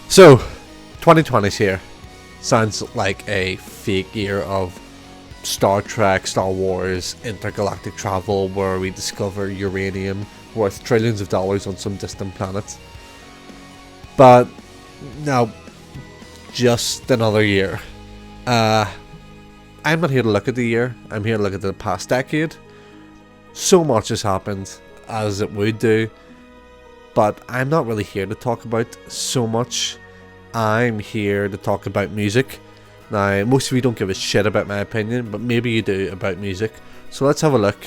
So, 2020's here. Sounds like a fake year of Star Trek, Star Wars, intergalactic travel where we discover uranium worth trillions of dollars on some distant planet. But, no, just another year. I'm not here to look at the year, I'm here to look at the past decade. So much has happened, as it would do, but I'm not really here to talk about so much. I'm here to talk about music. Now, most of you don't give a shit about my opinion, but maybe you do about music. So let's have a look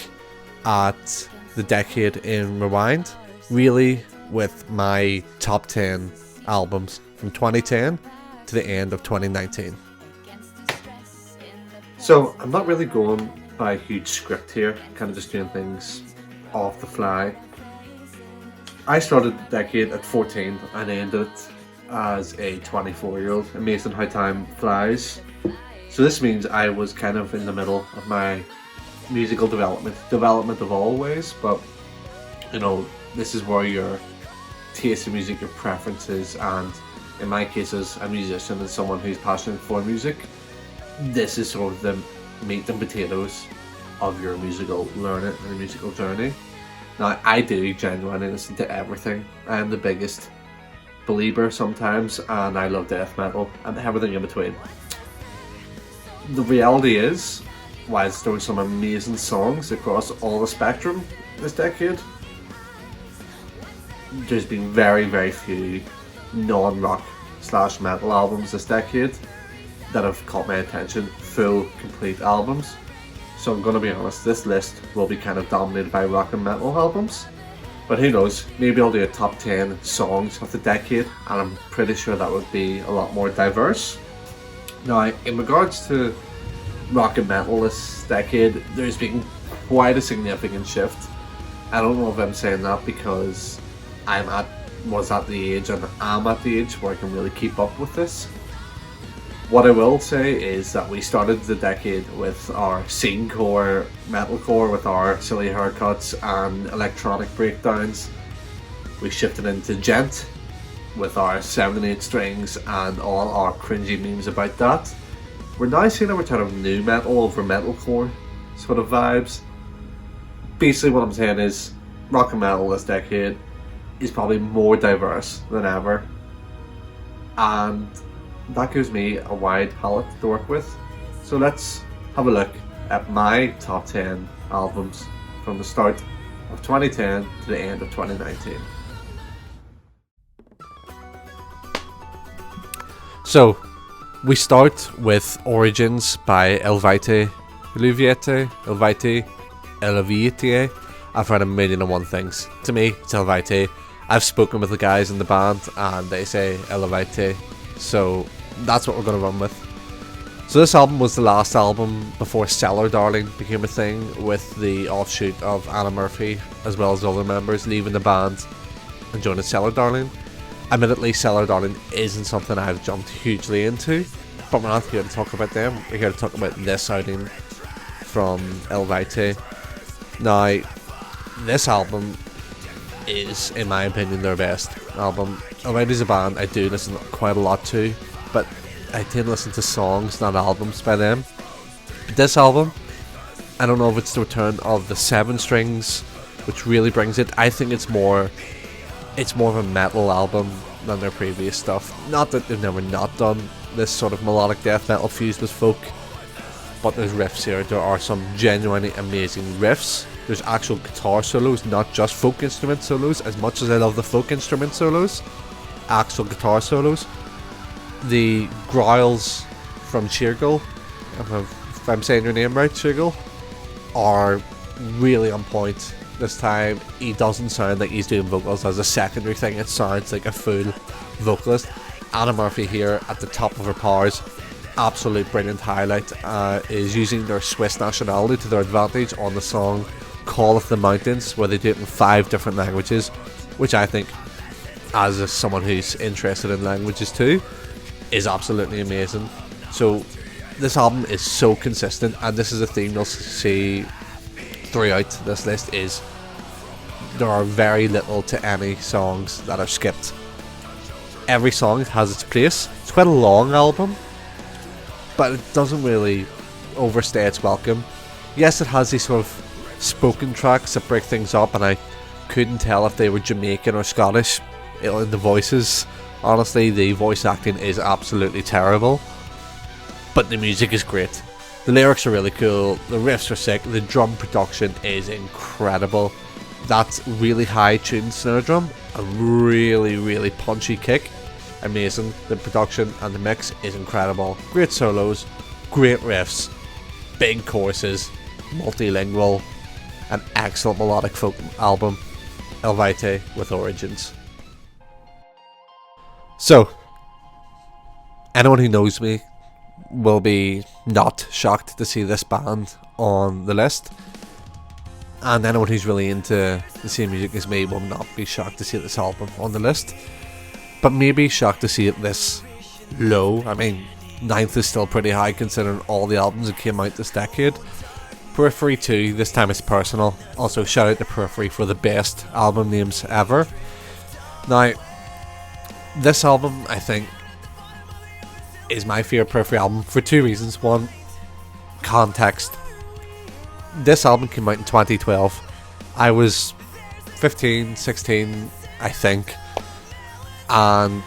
at the decade in Rewind, really with my top 10 albums from 2010 to the end of 2019. So I'm not really going by a huge script here, kind of just doing things off the fly. I started the decade at 14 and ended it as a 24-year-old. Amazing how time flies. So this means I was kind of in the middle of my musical development of all ways, but you know, this is where your taste in music, your preferences, and in my case as a musician and someone who's passionate for music, this is sort of the meat and potatoes of your musical learning and musical journey. Now, I do genuinely listen to everything. I am the biggest believer sometimes, and I love death metal and everything in between. The reality is, whilst there were some amazing songs across all the spectrum this decade, there's been very, very few non-rock / metal albums this decade that have caught my attention, full, complete albums. So I'm going to be honest, this list will be kind of dominated by rock and metal albums. But who knows, maybe I'll do a top 10 songs of the decade, and I'm pretty sure that would be a lot more diverse. Now, in regards to rock and metal this decade, there's been quite a significant shift. I don't know if I'm saying that because was at the age and am at the age where I can really keep up with this. What I will say is that we started the decade with our scenecore, metalcore with our silly haircuts and electronic breakdowns. We shifted into gent with our 7 and 8 strings and all our cringy memes about that. We're now seeing a return of new metal over metalcore sort of vibes. Basically what I'm saying is rock and metal this decade is probably more diverse than ever, and that gives me a wide palette to work with. So let's have a look at my top 10 albums from the start of 2010 to the end of 2019. So we start with Origins by Elvite. I've heard a million and one things. To me, it's Elvite. I've spoken with the guys in the band and they say Elvite. So that's what we're going to run with. So this album was the last album before Cellar Darling became a thing, with the offshoot of Anna Murphy as well as other members leaving the band and joining Cellar Darling. Admittedly, Cellar Darling isn't something I've jumped hugely into, but we're not here to talk about them. We're here to talk about this outing from Elvite. Now, this album is, in my opinion, their best album. Elvite's a band I do listen quite a lot to, but I tend to listen to songs, not albums by them. But this album, I don't know if it's the return of the 7 strings, which really brings it. I think it's more of a metal album than their previous stuff. Not that they've never not done this sort of melodic death metal fused with folk, but there's riffs here. There are some genuinely amazing riffs. There's actual guitar solos, not just folk instrument solos. As much as I love the folk instrument solos, actual guitar solos. The growls from Chirgal, if I'm saying your name right, Chirgal, are really on point this time. He doesn't sound like he's doing vocals as a secondary thing, it sounds like a full vocalist. Anna Murphy here at the top of her powers, absolute brilliant highlight, is using their Swiss nationality to their advantage on the song Call of the Mountains, where they do it in 5 different languages, which I think, as someone who's interested in languages too, is absolutely amazing. So this album is so consistent, and this is a theme you'll see throughout this list, is there are very little to any songs that are skipped. every song has its place. It's quite a long album, but it doesn't really overstay its welcome. Yes, it has these sort of spoken tracks that break things up, and I couldn't tell if they were Jamaican or Scottish in the voices. Honestly, the voice acting is absolutely terrible, but the music is great. The lyrics are really cool, the riffs are sick, the drum production is incredible. That really high tuned snare drum, a really punchy kick, amazing. The production and the mix is incredible. Great solos, great riffs, big choruses, multilingual, an excellent melodic folk album, El Vite with Origins. So, anyone who knows me will be not shocked to see this band on the list, and anyone who's really into the same music as me will not be shocked to see this album on the list, but maybe shocked to see it this low. I mean, 9th is still pretty high considering all the albums that came out this decade. Periphery 2, this time it's personal. Also, shout out to Periphery for the best album names ever. Now, this album, I think, is my favourite Periphery album for two reasons. One, context. This album came out in 2012. I was 15, 16, I think, and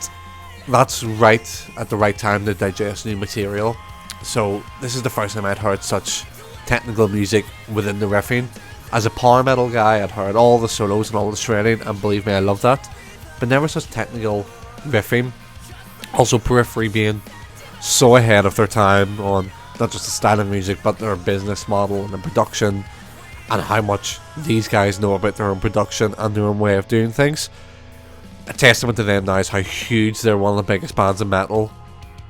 that's right at the right time to digest new material. So this is the first time I'd heard such technical music within the riffing. As a power metal guy, I'd heard all the solos and all the shredding, and believe me, I love that, but never such technical riffing. Also, Periphery being so ahead of their time on not just the style of music, but their business model and the production, and how much these guys know about their own production and their own way of doing things. A testament to them now is how huge they're one of the biggest bands of metal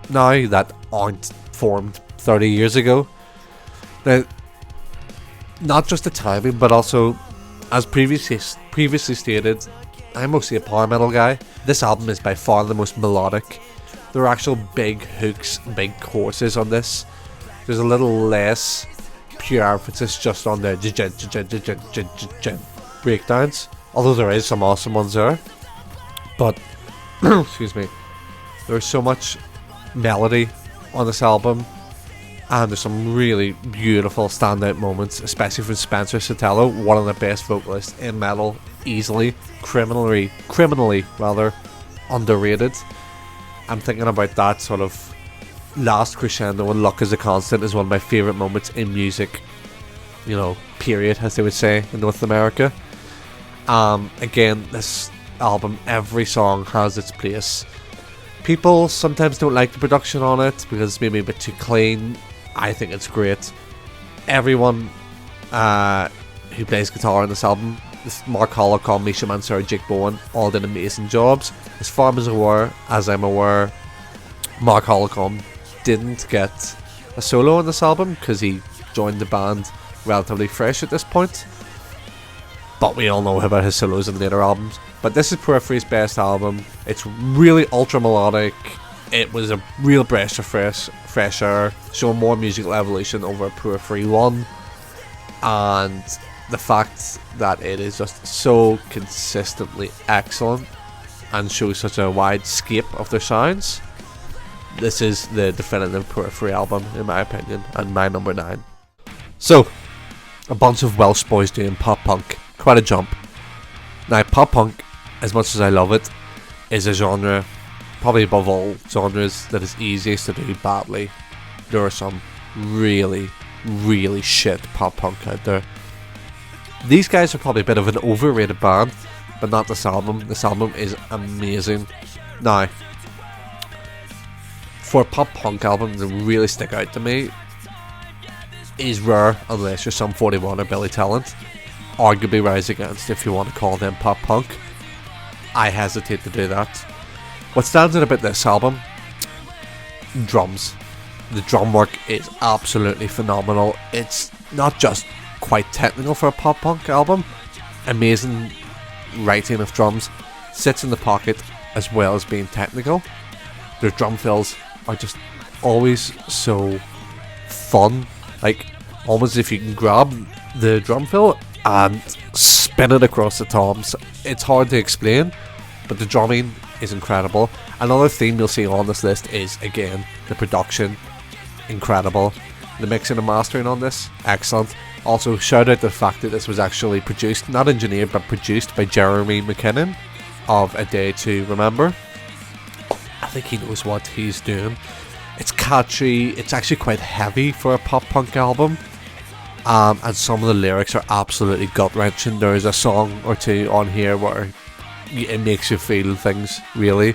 now that aren't formed 30 years ago. Now, not just the timing, but also, as previously stated, I'm mostly a power metal guy. This album is by far the most melodic. There are actual big hooks, big choruses on this. There's a little less pure emphasis just on the breakdowns, although there is some awesome ones there. But, excuse me, there's so much melody on this album, and there's some really beautiful standout moments, especially from Spencer Sotelo, one of the best vocalists in metal, easily, criminally underrated. I'm thinking about that sort of last crescendo, and Luck is a Constant is one of my favourite moments in music, you know, period, as they would say in North America. Again, this album, every song has its place. People sometimes don't like the production on it because it's maybe a bit too clean. I think it's great. Everyone who plays guitar on this album, Mark Hollicombe, Misha Mansour, Jake Bowen, all did amazing jobs. As far as I'm aware, Mark Hollicombe didn't get a solo on this album because he joined the band relatively fresh at this point, but we all know about his solos in later albums. But this is Periphery's best album. It's really ultra melodic. It was a real breath of fresh air, showing more musical evolution over Periphery 1, and the fact that it is just so consistently excellent and shows such a wide scape of their sounds. This is the definitive Periphery album, in my opinion, and my number 9. So, a bunch of Welsh boys doing pop punk. Quite a jump. Now, pop punk, as much as I love it, is a genre, probably above all genres, that is easiest to do badly. There are some really shit pop punk out there. These guys are probably a bit of an overrated band, but not this album. This album is amazing. Now, for a pop punk album to really stick out to me is rare, unless you're Sum 41 or Billy Talent. Arguably Rise Against, if you want to call them pop punk. I hesitate to do that. What stands out about this album? Drums. The drum work is absolutely phenomenal. It's not just quite technical for a pop punk album. Amazing writing of drums. Sits in the pocket as well as being technical. Their drum fills are just always so fun. Like, almost if you can grab the drum fill and spin it across the toms. It's hard to explain, but the drumming is incredible. Another theme you'll see on this list is, again, the production, incredible. The mixing and mastering on this, excellent. Also, shout out the fact that this was actually produced, not engineered, but produced by Jeremy McKinnon of A Day to Remember. I think he knows what he's doing. It's catchy, it's actually quite heavy for a pop punk album. And some of the lyrics are absolutely gut-wrenching. There's a song or two on here where it makes you feel things, really.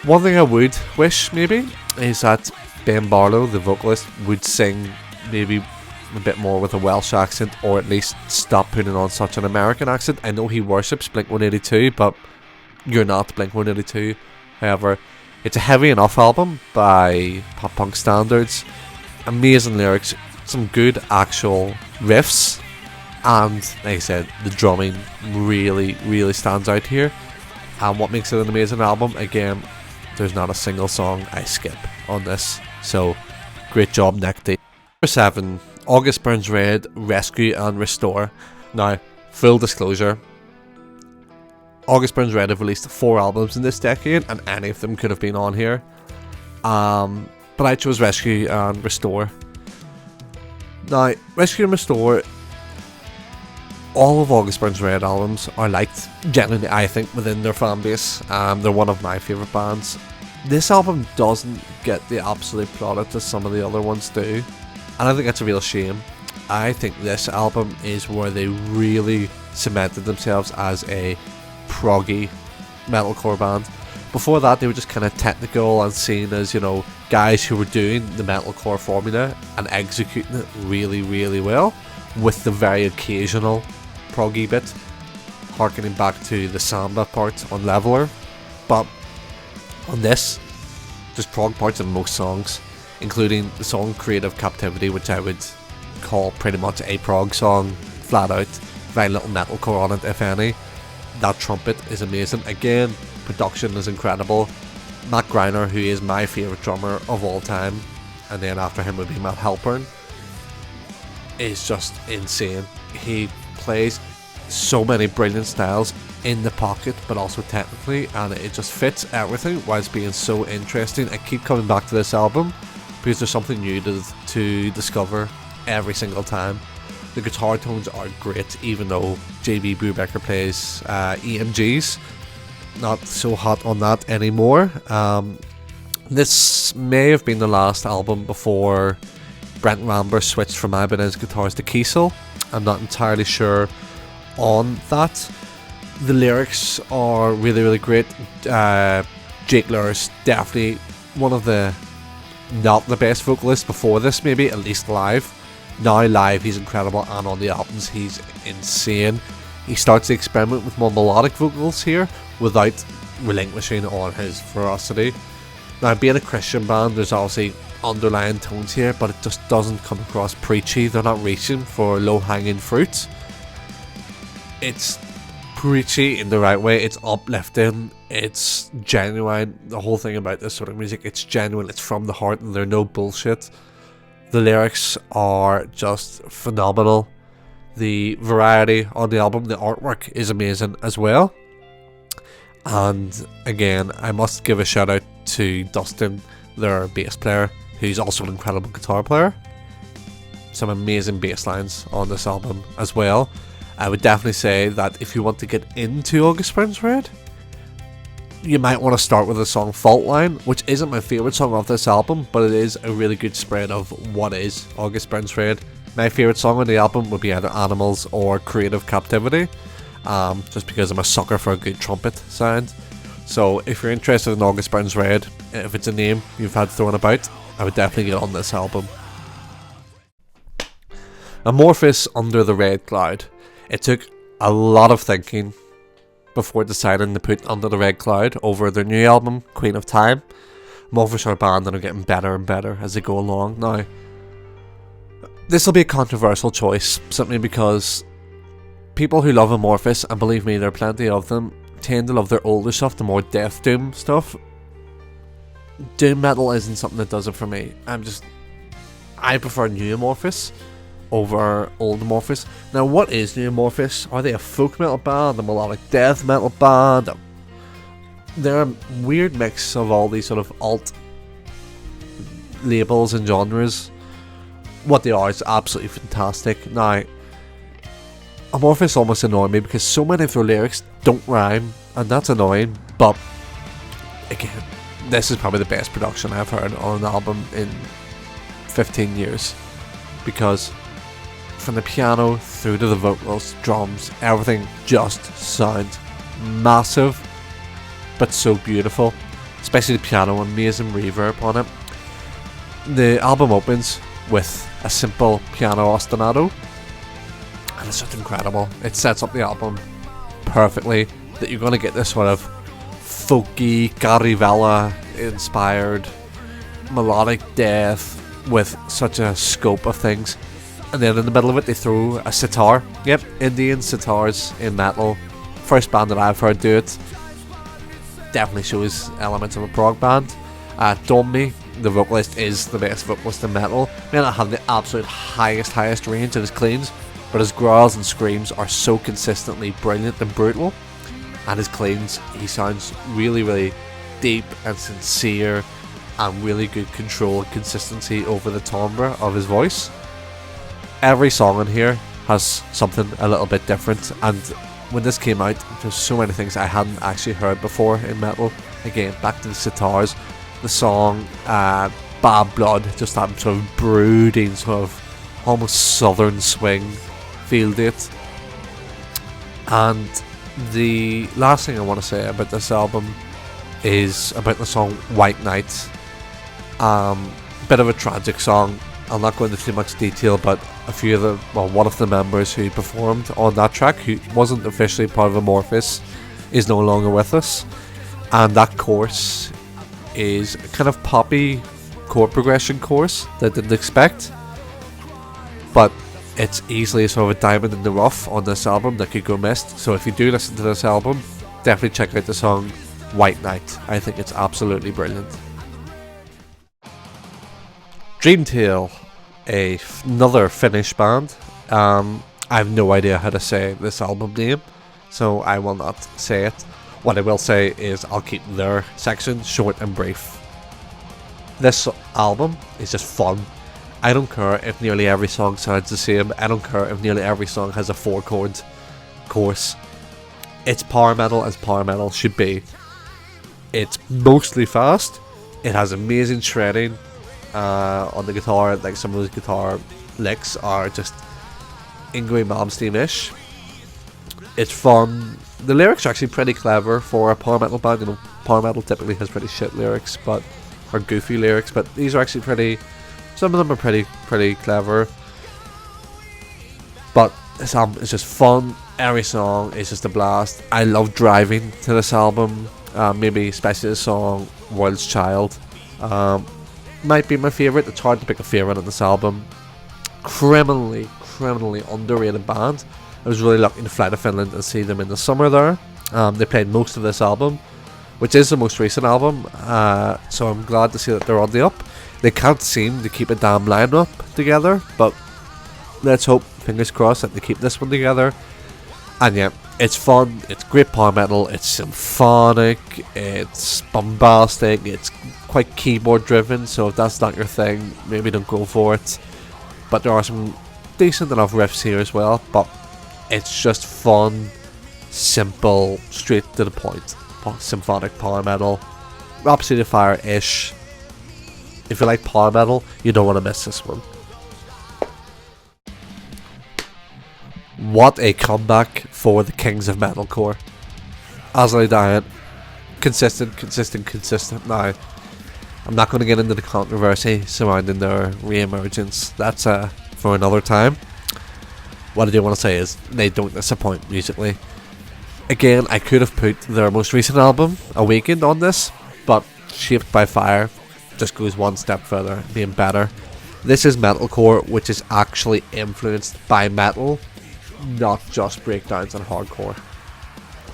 One thing I would wish, maybe, is that Ben Barlow, the vocalist, would sing maybe a bit more with a Welsh accent, or at least stop putting on such an American accent. I know he worships Blink-182, but you're not Blink-182. However, it's a heavy enough album by pop punk standards. Amazing lyrics, some good actual riffs, and like I said, the drumming really stands out here. And what makes it an amazing album, again, there's not a single song I skip on this, so great job, Nick D. Number 7, August Burns Red, Rescue and Restore. Now, full disclosure, August Burns Red have released 4 albums in this decade, and any of them could have been on here, but I chose Rescue and Restore. Now, Rescue and Restore, all of August Burns Red albums are liked, generally I think, within their fan base. They're one of my favourite bands. This album doesn't get the absolute plaudit as some of the other ones do, and I think that's a real shame. I think this album is where they really cemented themselves as a proggy metalcore band. Before that, they were just kind of technical and seen as, you know, guys who were doing the metalcore formula and executing it really well, with the very occasional proggy bit harkening back to the samba part on Leveler. But on this, there's prog parts in most songs, including the song Creative Captivity, which I would call pretty much a prog song, flat out. Very little metalcore on it, if any. That trumpet is amazing. Again, production is incredible. Matt Greiner, who is my favourite drummer of all time, and then after him would be Matt Halpern, is just insane. He plays so many brilliant styles in the pocket, but also technically, and it just fits everything whilst being so interesting. I keep coming back to this album because there's something new to discover every single time. The guitar tones are great, even though JB Brubaker plays EMGs. Not so hot on that anymore. This may have been the last album before Brent Ramber switched from Ibanez guitars to Kiesel. I'm not entirely sure on that. The lyrics are really great. Jake Lur's definitely one of the not the best vocalists before this, maybe, at least live. Now live he's incredible, and on the albums he's insane. He starts to experiment with more melodic vocals here without relinquishing on his ferocity. Now, being a Christian band, there's obviously underlying tones here, but it just doesn't come across preachy. They're not reaching for low-hanging fruit. It's preachy in the right way. It's uplifting. It's genuine. The whole thing about this sort of music, it's genuine. It's from the heart, and there's no bullshit. The lyrics are just phenomenal. The variety on the album, the artwork is amazing as well. And again, I must give a shout out to Dustin, their bass player, who's also an incredible guitar player. Some amazing bass lines on this album as well. I would definitely say that if you want to get into August Burns Red, you might want to start with the song Fault Line, which isn't my favourite song off this album, but it is a really good spread of what is August Burns Red. My favourite song on the album would be either Animals or Creative Captivity, just because I'm a sucker for a good trumpet sound. So if you're interested in August Burns Red, if it's a name you've had thrown about, I would definitely get on this album. Amorphous Under the Red Cloud. It took a lot of thinking before deciding to put Under the Red Cloud over their new album, Queen of Time. Amorphous are a band that are getting better and better as they go along. Now, this will be a controversial choice, simply because people who love Amorphous, and believe me, there are plenty of them, tend to love their older stuff, the more death doom stuff. Doom metal isn't something that does it for me. I prefer new Amorphous over old Amorphous. Now, what is new Amorphous? Are they a folk metal band, a melodic death metal band, they're a weird mix of all these sort of alt labels and genres. What they are is absolutely fantastic. Now, Amorphous almost annoy me because so many of their lyrics don't rhyme, and that's annoying, but again, this is probably the best production I've heard on an album in 15 years, because from the piano through to the vocals, drums, everything just sounds massive but so beautiful, especially the piano, amazing reverb on it. The album opens with a simple piano ostinato, and it's just incredible. It sets up the album perfectly, that you're going to get this sort of folky, Garivella inspired melodic death with such a scope of things. And then in the middle of it they throw a sitar. Yep, Indian sitars in metal. First band that I've heard do it. Definitely shows elements of a prog band. Domney, the vocalist, is the best vocalist in metal. May not have the absolute highest range of his cleans, but his growls and screams are so consistently brilliant and brutal. And his cleans, he sounds really deep and sincere, and really good control and consistency over the timbre of his voice. Every song in here has something a little bit different, and when this came out, there's so many things I hadn't actually heard before in metal. Again, back to the sitars, the song Bad Blood, just that sort of brooding, sort of almost southern swing feel to it. And the last thing I want to say about this album is about the song White Night. Bit of a tragic song. I'll not go into too much detail, but one of the members who performed on that track, who wasn't officially part of Amorphous, is no longer with us. And that course is a kind of poppy chord progression course that I didn't expect, but it's easily sort of a diamond in the rough on this album that could go missed. So if you do listen to this album, definitely check out the song White Night. I think it's absolutely brilliant. Dreamtale, another Finnish band. I have no idea how to say this album name, so I will not say it. What I will say is I'll keep their section short and brief. This album is just fun. I don't care if nearly every song sounds the same. I don't care if nearly every song has a 4-chord course. It's power metal as power metal should be. It's mostly fast. It has amazing shredding on the guitar. Like, some of those guitar licks are just Yngwie Malmsteen-ish. It's fun. The lyrics are actually pretty clever for a power metal band. You know, power metal typically has pretty shit lyrics, or goofy lyrics, but these are actually pretty. Some of them are pretty clever. But this album is just fun. Every song is just a blast. I love driving to this album. Maybe especially the song World's Child. Might be my favourite. It's hard to pick a favourite on this album. Criminally underrated band. I was really lucky to fly to Finland and see them in the summer there. They played most of this album, which is the most recent album, so I'm glad to see that they're on the up. They can't seem to keep a damn lineup together, but let's hope, fingers crossed, that they keep this one together. And yeah, it's fun, it's great power metal, it's symphonic, it's bombastic, it's quite keyboard driven, so if that's not your thing, maybe don't go for it. But there are some decent enough riffs here as well, but it's just fun, simple, straight to the point, symphonic power metal, Rhapsody of Fire-ish. If you like power metal, you don't want to miss this one. What a comeback for the kings of metalcore. Azalea Diet, consistent. Now, I'm not going to get into the controversy surrounding their re-emergence. That's for another time. What I do want to say is they don't disappoint musically. Again, I could have put their most recent album, Awakened, on this, but Shaped by Fire just goes one step further, being better. This is metalcore, which is actually influenced by metal, not just breakdowns and hardcore.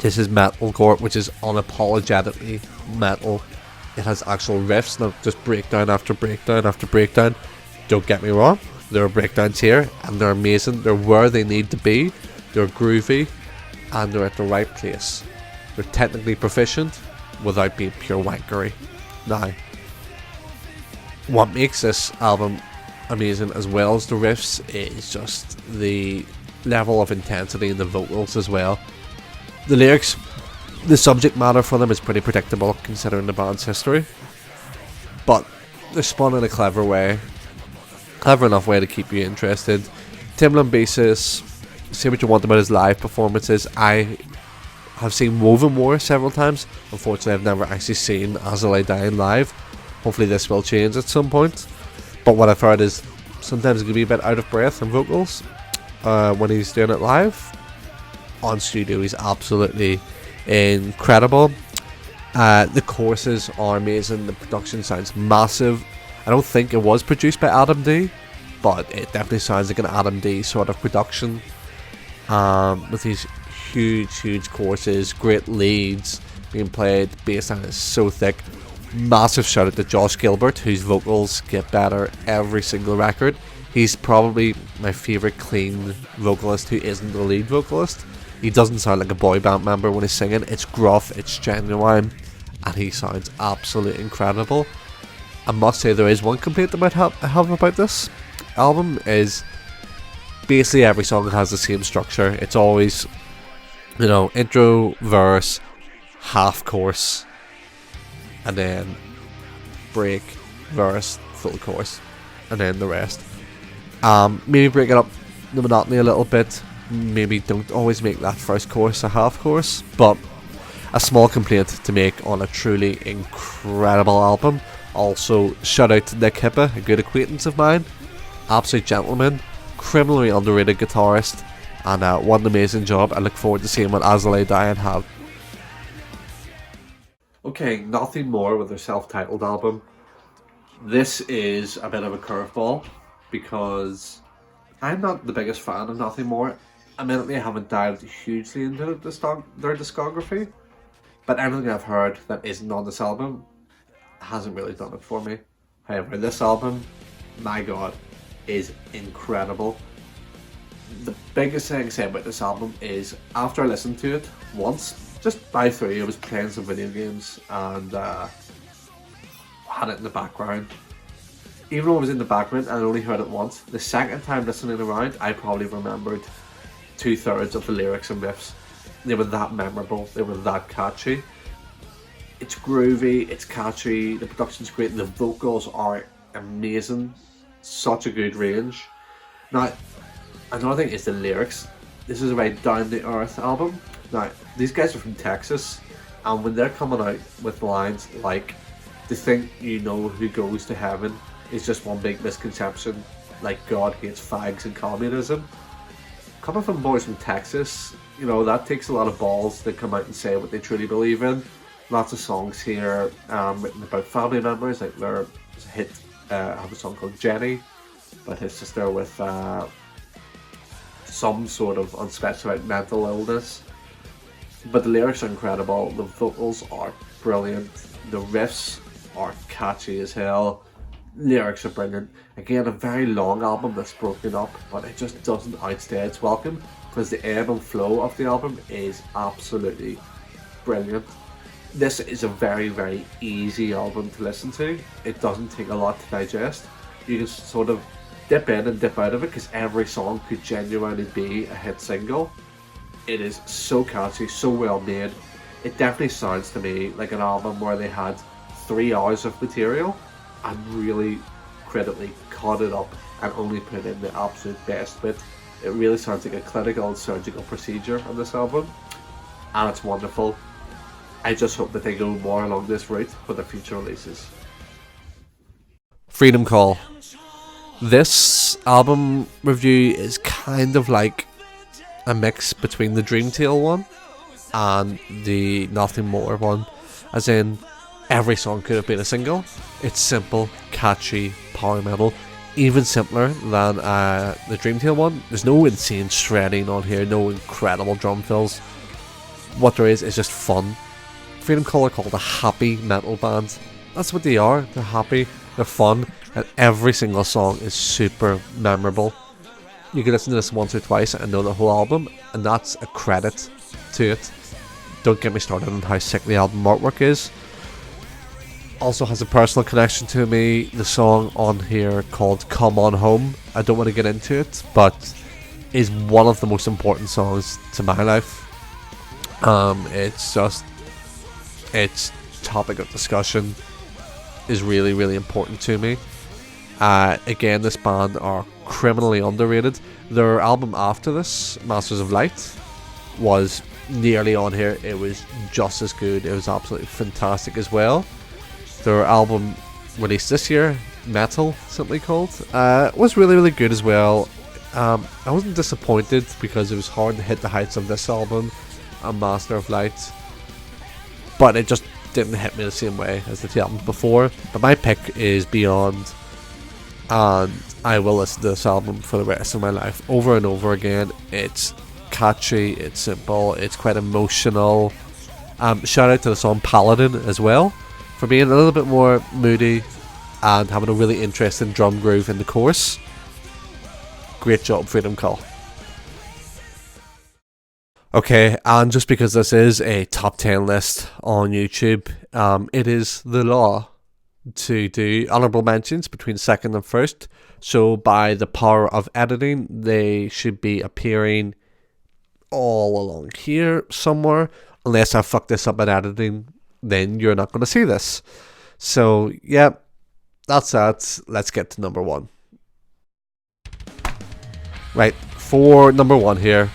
This is metalcore, which is unapologetically metal. It has actual riffs, not just breakdown after breakdown after breakdown. Don't get me wrong, there are breakdowns here, and they're amazing. They're where they need to be. They're groovy, and they're at the right place. They're technically proficient. without being pure wankery. Now, what makes this album amazing as well as the riffs is just the level of intensity in the vocals as well. The lyrics, the subject matter for them is pretty predictable considering the band's history, but they're spun in a clever enough way to keep you interested. Timbaland basis, say what you want about his live performances. I have seen Woven War several times. Unfortunately, I've never actually seen As I Lay Dying live. Hopefully this will change at some point. But what I've heard is sometimes he can be a bit out of breath in vocals when he's doing it live. On studio, he's absolutely incredible. The choruses are amazing. The production sounds massive. I don't think it was produced by Adam D, but it definitely sounds like an Adam D sort of production. With these huge choruses, great leads being played, bass line is so thick. Massive shout out to Josh Gilbert, whose vocals get better every single record. He's probably my favourite clean vocalist who isn't the lead vocalist. He doesn't sound like a boy band member when he's singing. It's gruff, it's genuine, and he sounds absolutely incredible. I must say there is one complaint I have about this album is basically every song has the same structure. It's always, intro, verse, half chorus, and then break, verse, full chorus, and then the rest. Maybe break it up the monotony a little bit. Maybe don't always make that first chorus a half chorus, but a small complaint to make on a truly incredible album. Also, shout out to Nick Hippa, a good acquaintance of mine, absolute gentleman, criminally underrated guitarist, and what an amazing job. I look forward to seeing what As I Lay Dying have. Okay, Nothing More with their self-titled album. This is a bit of a curveball because I'm not the biggest fan of Nothing More. Admittedly, I haven't dived hugely into their discography, but everything I've heard that isn't on this album hasn't really done it for me. However, this album, my god, is incredible. The biggest thing I say about this album is after I listened to it once, just by through, I was playing some video games and had it in the background. Even though it was in the background and I only heard it once, the second time listening around, I probably remembered 2/3 of the lyrics and riffs. They were that memorable, they were that catchy. It's groovy, it's catchy, the production's great, the vocals are amazing, such a good range. Now, another thing is the lyrics. This is a very down-to-earth album. Now, these guys are from Texas, and when they're coming out with lines like, "To think you know who goes to heaven is just one big misconception, like God hates fags and communism." Coming from boys from Texas, that takes a lot of balls to come out and say what they truly believe in. Lots of songs here written about family members, like their hit, have a song called Jenny, about his sister with some sort of unspecified mental illness. But the lyrics are incredible, the vocals are brilliant, the riffs are catchy as hell, lyrics are brilliant. Again, a very long album that's broken up, but it just doesn't outstay its welcome because the ebb and flow of the album is absolutely brilliant. This is a very easy album to listen to. It doesn't take a lot to digest. You can sort of dip in and dip out of it because every song could genuinely be a hit single. It is so catchy, so well made. It definitely sounds to me like an album where they had 3 hours of material and really critically cut it up and only put in the absolute best bit. It really sounds like a clinical surgical procedure on this album, and it's wonderful. I just hope that they go more along this route for their future releases. Freedom Call. This album review is kind of like a mix between the Dream Tale one and the Nothing More one, as in every song could have been a single. It's simple, catchy, power metal, even simpler than the Dream Tale one. There's no insane shredding on here, no incredible drum fills. What there is just fun. Freedom Call are called a happy metal band. That's what they are. They're happy, they're fun, and every single song is super memorable. You can listen to this once or twice and know the whole album, and that's a credit to it. don't get me started on how sick the album artwork is. Also has a personal connection to me. The song on here called Come On Home, I don't want to get into it, but is one of the most important songs to my life. Its topic of discussion is really, really important to me. Again, this band are criminally underrated. Their album after this, Masters of Light, was nearly on here. It was just as good. It was absolutely fantastic as well. Their album released this year, Metal, simply called, was really, really good as well. I wasn't disappointed because it was hard to hit the heights of this album and Master of Light, but it just didn't hit me the same way as the two albums before. But my pick is Beyond, and I will listen to this album for the rest of my life over and over again. It's catchy, it's simple, it's quite emotional. Shout out to the song Paladin as well, for being a little bit more moody and having a really interesting drum groove in the chorus. Great job, Freedom Call. Okay, and just because this is a top 10 list on YouTube, it is the law to do honourable mentions between second and first. So by the power of editing, they should be appearing all along here somewhere. Unless I fuck this up in editing, then you're not going to see this. So yeah, that's that. Let's get to number one. Right, for number one here,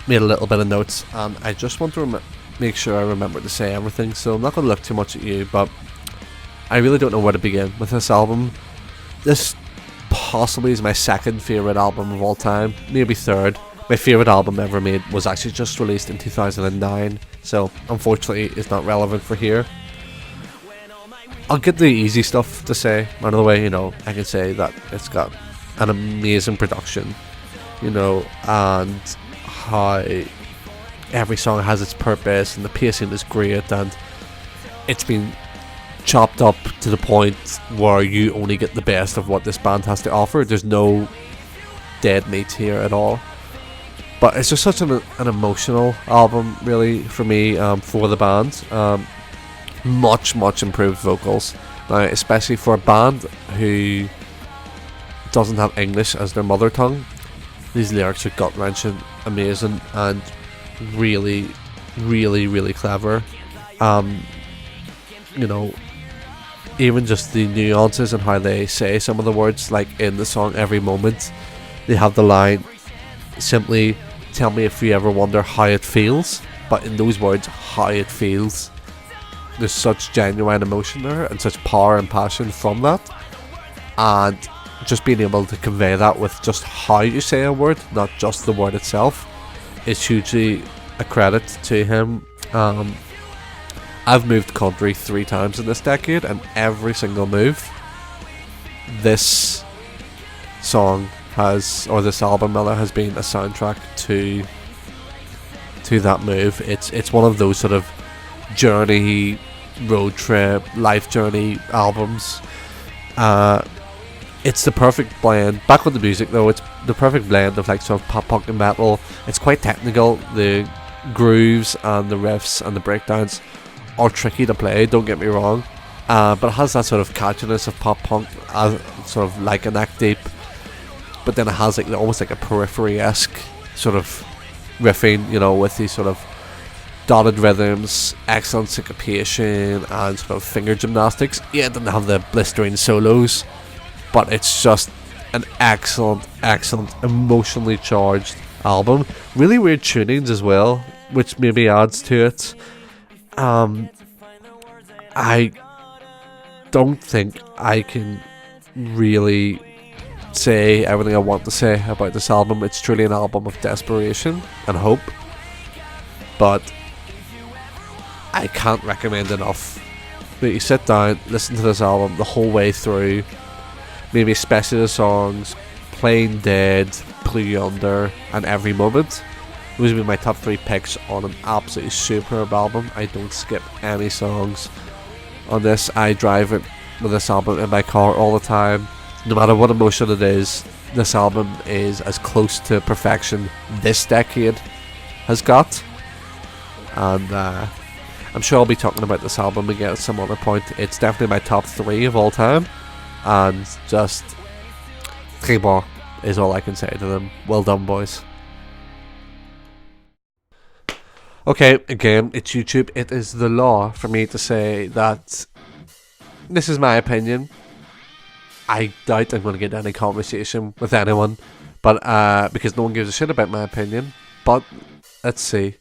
made a little bit of notes, and I just want to make sure I remember to say everything, so I'm not going to look too much at you, but I really don't know where to begin with this album. This possibly is my second favourite album of all time, maybe third. My favourite album ever made was actually just released in 2009, so unfortunately it's not relevant for here. I'll get the easy stuff to say out of the way. I can say that it's got an amazing production, and how every song has its purpose, and the pacing is great, and it's been chopped up to the point where you only get the best of what this band has to offer. There's no dead meat here at all. But it's just such an emotional album, really, for me, for the band. Much improved vocals. Now, especially for a band who doesn't have English as their mother tongue, these lyrics are gut-wrenching, amazing, and really, really, really clever. Even just the nuances and how they say some of the words, like in the song Every Moment, they have the line, simply tell me if you ever wonder how it feels. But in those words, how it feels, there's such genuine emotion there and such power and passion from that, and just being able to convey that with just how you say a word, not just the word itself, is hugely a credit to him. I've moved country 3 times in this decade, and every single move, this song has, or this album rather, has been a soundtrack to that move. It's one of those sort of journey, road trip, life journey albums. It's the perfect blend. Back with the music though, it's the perfect blend of like sort of pop punk and metal. It's quite technical. The grooves and the riffs and the breakdowns are tricky to play, don't get me wrong, but it has that sort of catchiness of pop punk, sort of like a neck deep, but then it has like almost like a Periphery-esque sort of riffing, with these sort of dotted rhythms, excellent syncopation, and sort of finger gymnastics. Yeah, it doesn't have the blistering solos, but it's just an excellent, emotionally charged album. Really weird tunings as well, which maybe adds to it. I don't think I can really say everything I want to say about this album. It's truly an album of desperation and hope, but I can't recommend enough that you sit down, listen to this album the whole way through, maybe especially the songs Plain Dead, Blue Under, and Every Moment. Those would be my top 3 picks on an absolutely superb album. I don't skip any songs on this. I drive it with this album in my car all the time. No matter what emotion it is, this album is as close to perfection this decade has got. and I'm sure I'll be talking about this album again at some other point. It's definitely my top 3 of all time, and just très bon is all I can say to them. Well done, boys. Okay, again, it's YouTube. It is the law for me to say that this is my opinion. I doubt I'm going to get any conversation with anyone, but because no one gives a shit about my opinion. But let's see.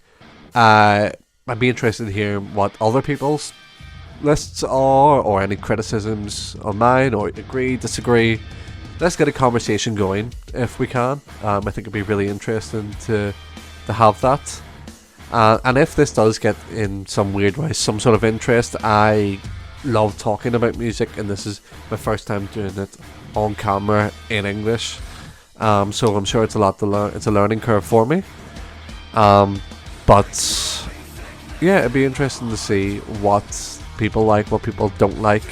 I'd be interested in hearing what other people's lists are, or any criticisms on mine, or agree, disagree. Let's get a conversation going if we can. I think it'd be really interesting to have that. And if this does get in some weird way some sort of interest, I love talking about music, and this is my first time doing it on camera in English. So I'm sure it's a lot to learn. It's a learning curve for me. But yeah, it'd be interesting to see what people like, what people don't like,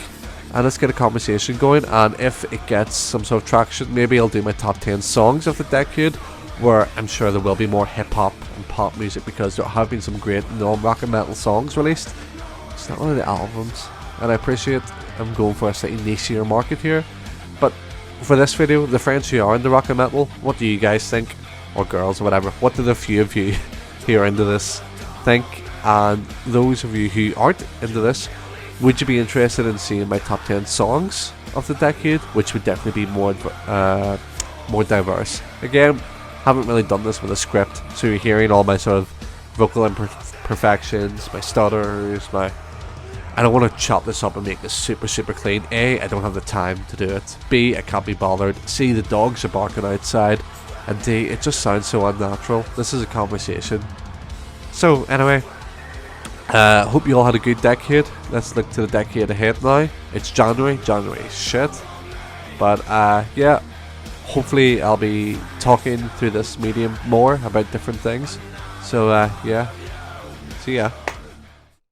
and let's get a conversation going. And if it gets some sort of traction, maybe I'll do my top 10 songs of the decade, where I'm sure there will be more hip-hop and pop music, because there have been some great non-rock and metal songs released. It's not one of the albums, and I appreciate I'm going for a slightly nichier market here. But for this video, the friends who are into rock and metal, what do you guys think? Or girls, or whatever. What do the few of you who are into this think? And those of you who aren't into this, would you be interested in seeing my top 10 songs of the decade, which would definitely be more diverse? Again, haven't really done this with a script, so you're hearing all my sort of vocal imperfections, my stutters, I don't want to chop this up and make this super clean. A, I don't have the time to do it. B, I can't be bothered. C, the dogs are barking outside. And D, it just sounds so unnatural. This is a conversation. So anyway, hope you all had a good decade. Let's look to the decade ahead now. It's January is shit. But yeah, hopefully I'll be talking through this medium more about different things. So yeah, see ya.